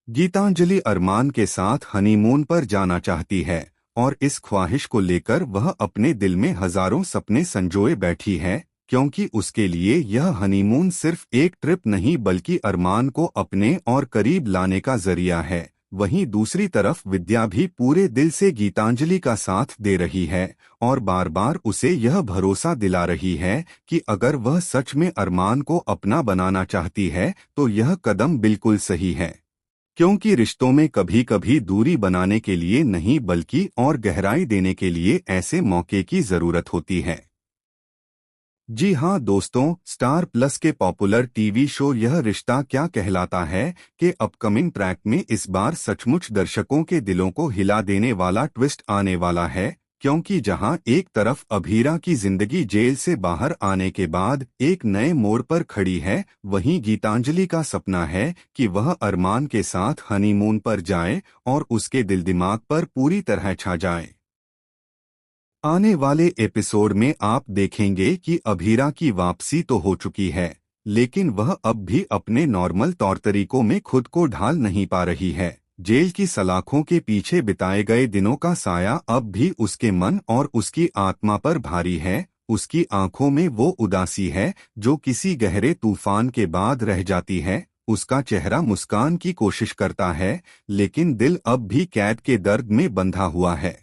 गीतांजलि अरमान के साथ हनीमून पर जाना चाहती है और इस ख्वाहिश को लेकर वह अपने दिल में हजारों सपने संजोए बैठी है, क्योंकि उसके लिए यह हनीमून सिर्फ एक ट्रिप नहीं बल्कि अरमान को अपने और करीब लाने का जरिया है। वहीं दूसरी तरफ विद्या भी पूरे दिल से गीतांजलि का साथ दे रही है और बार बार उसे यह भरोसा दिला रही है कि अगर वह सच में अरमान को अपना बनाना चाहती है तो यह कदम बिल्कुल सही है, क्योंकि रिश्तों में कभी कभी दूरी बनाने के लिए नहीं बल्कि और गहराई देने के लिए ऐसे मौके की जरूरत होती है। जी हाँ दोस्तों, स्टार प्लस के पॉपुलर टीवी शो यह रिश्ता क्या कहलाता है के अपकमिंग ट्रैक में इस बार सचमुच दर्शकों के दिलों को हिला देने वाला ट्विस्ट आने वाला है, क्योंकि जहां एक तरफ अभीरा की जिंदगी जेल से बाहर आने के बाद एक नए मोड़ पर खड़ी है, वहीं गीतांजलि का सपना है कि वह अरमान के साथ हनीमून पर जाए और उसके दिल दिमाग पर पूरी तरह छा जाए। आने वाले एपिसोड में आप देखेंगे कि अभीरा की वापसी तो हो चुकी है, लेकिन वह अब भी अपने नॉर्मल तौर तरीकों में खुद को ढाल नहीं पा रही है। जेल की सलाखों के पीछे बिताए गए दिनों का साया अब भी उसके मन और उसकी आत्मा पर भारी है। उसकी आंखों में वो उदासी है जो किसी गहरे तूफान के बाद रह जाती है। उसका चेहरा मुस्कान की कोशिश करता है, लेकिन दिल अब भी कैद के दर्द में बंधा हुआ है।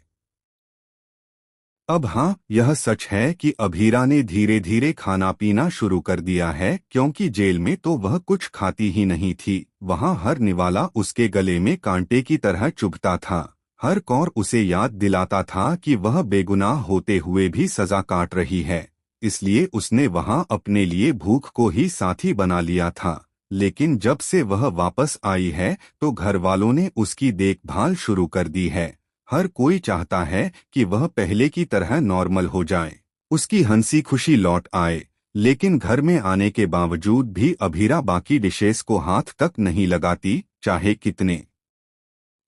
अब हाँ, यह सच है कि अभीरा ने धीरे धीरे खाना पीना शुरू कर दिया है, क्योंकि जेल में तो वह कुछ खाती ही नहीं थी। वहाँ हर निवाला उसके गले में कांटे की तरह चुभता था। हर कौर उसे याद दिलाता था कि वह बेगुनाह होते हुए भी सजा काट रही है। इसलिए उसने वहाँ अपने लिए भूख को ही साथी बना लिया था। लेकिन जब से वह वापस आई है तो घर वालों ने उसकी देखभाल शुरू कर दी है। हर कोई चाहता है कि वह पहले की तरह नॉर्मल हो जाए, उसकी हंसी खुशी लौट आए। लेकिन घर में आने के बावजूद भी अभीरा बाकी डिशेस को हाथ तक नहीं लगाती, चाहे कितने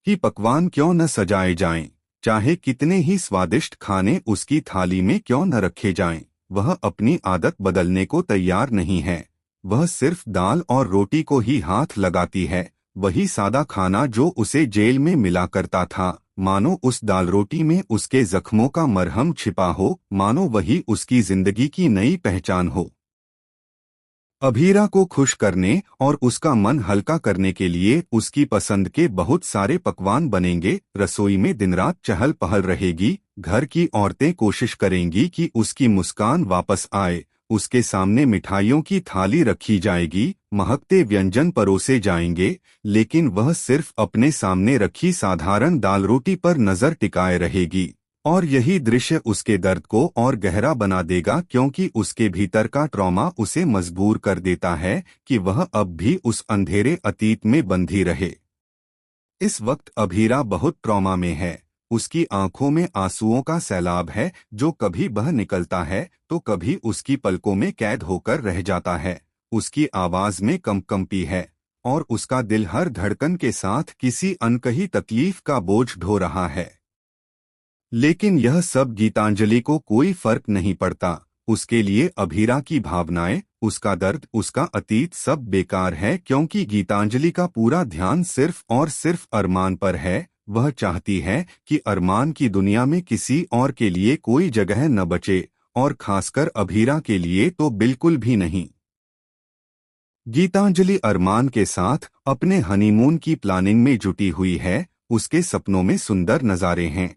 ही पकवान क्यों न सजाए जाएं, चाहे कितने ही स्वादिष्ट खाने उसकी थाली में क्यों न रखे जाएं, वह अपनी आदत बदलने को तैयार नहीं है। वह सिर्फ दाल और रोटी को ही हाथ लगाती है, वही सादा खाना जो उसे जेल में मिला करता था। मानो उस दाल रोटी में उसके जख्मों का मरहम छिपा हो, मानो वही उसकी जिंदगी की नई पहचान हो। अभीरा को खुश करने और उसका मन हल्का करने के लिए उसकी पसंद के बहुत सारे पकवान बनेंगे। रसोई में दिन रात चहल पहल रहेगी। घर की औरतें कोशिश करेंगी कि उसकी मुस्कान वापस आए। उसके सामने मिठाइयों की थाली रखी जाएगी, महकते व्यंजन परोसे जाएंगे, लेकिन वह सिर्फ अपने सामने रखी साधारण दाल रोटी पर नजर टिकाए रहेगी। और यही दृश्य उसके दर्द को और गहरा बना देगा, क्योंकि उसके भीतर का ट्रॉमा उसे मजबूर कर देता है कि वह अब भी उस अंधेरे अतीत में बंधी रहे। इस वक्त अभीरा बहुत ट्रॉमा में है। उसकी आंखों में आंसुओं का सैलाब है जो कभी बह निकलता है तो कभी उसकी पलकों में कैद होकर रह जाता है। उसकी आवाज में कंपकंपी है और उसका दिल हर धड़कन के साथ किसी अनकही तकलीफ का बोझ ढो रहा है। लेकिन यह सब गीतांजलि को कोई फर्क नहीं पड़ता। उसके लिए अभीरा की भावनाएं, उसका दर्द, उसका अतीत सब बेकार है, क्योंकि गीतांजलि का पूरा ध्यान सिर्फ और सिर्फ अरमान पर है। वह चाहती है कि अरमान की दुनिया में किसी और के लिए कोई जगह न बचे, और खासकर अभीरा के लिए तो बिल्कुल भी नहीं। गीतांजलि अरमान के साथ अपने हनीमून की प्लानिंग में जुटी हुई है। उसके सपनों में सुंदर नज़ारे हैं।